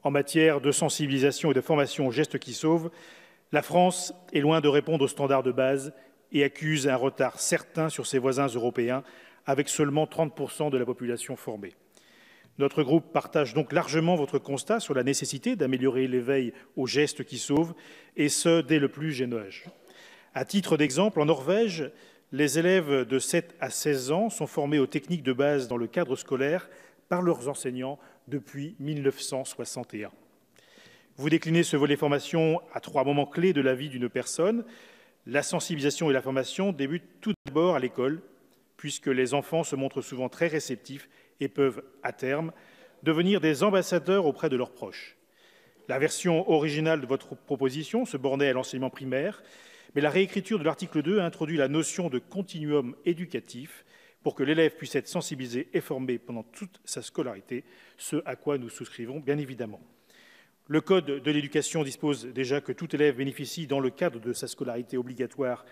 En matière de sensibilisation et de formation aux gestes qui sauvent, la France est loin de répondre aux standards de base et accuse un retard certain sur ses voisins européens, avec seulement 30% de la population formée. Notre groupe partage donc largement votre constat sur la nécessité d'améliorer l'éveil aux gestes qui sauvent, et ce, dès le plus jeune âge. À titre d'exemple, en Norvège, les élèves de 7 à 16 ans sont formés aux techniques de base dans le cadre scolaire par leurs enseignants depuis 1961. Vous déclinez ce volet formation à 3 moments clés de la vie d'une personne. La sensibilisation et la formation débutent tout d'abord à l'école, puisque les enfants se montrent souvent très réceptifs et peuvent, à terme, devenir des ambassadeurs auprès de leurs proches. La version originale de votre proposition se bornait à l'enseignement primaire, mais la réécriture de l'article 2 a introduit la notion de continuum éducatif pour que l'élève puisse être sensibilisé et formé pendant toute sa scolarité, ce à quoi nous souscrivons bien évidemment. Le Code de l'éducation dispose déjà que tout élève bénéficie, dans le cadre de sa scolarité obligatoire,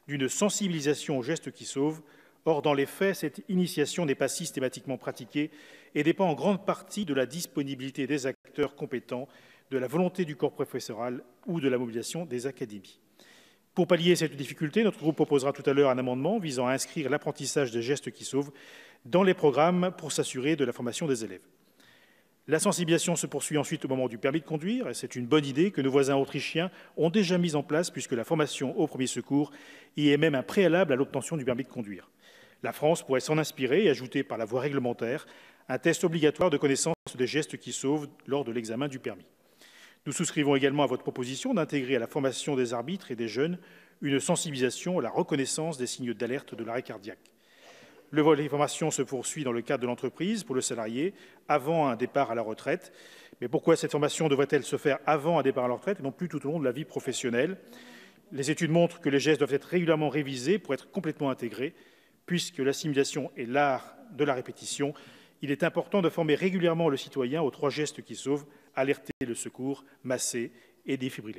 d'une sensibilisation aux gestes qui sauvent. Or, dans les faits, cette initiation n'est pas systématiquement pratiquée et dépend en grande partie de la disponibilité des acteurs compétents, de la volonté du corps professoral ou de la mobilisation des académies. Pour pallier cette difficulté, notre groupe proposera tout à l'heure un amendement visant à inscrire l'apprentissage des gestes qui sauvent dans les programmes pour s'assurer de la formation des élèves. La sensibilisation se poursuit ensuite au moment du permis de conduire, et c'est une bonne idée que nos voisins autrichiens ont déjà mise en place, puisque la formation aux premiers secours y est même un préalable à l'obtention du permis de conduire. La France pourrait s'en inspirer et ajouter par la voie réglementaire un test obligatoire de connaissance des gestes qui sauvent lors de l'examen du permis. Nous souscrivons également à votre proposition d'intégrer à la formation des arbitres et des jeunes une sensibilisation à la reconnaissance des signes d'alerte de l'arrêt cardiaque. Le volet formation se poursuit dans le cadre de l'entreprise pour le salarié avant un départ à la retraite. Mais pourquoi cette formation devrait-elle se faire avant un départ à la retraite et non plus tout au long de la vie professionnelle? Les études montrent que les gestes doivent être régulièrement révisés pour être complètement intégrés. Puisque l'assimilation est l'art de la répétition, il est important de former régulièrement le citoyen aux 3 gestes qui sauvent: alerter, le secours, masser et défibriller.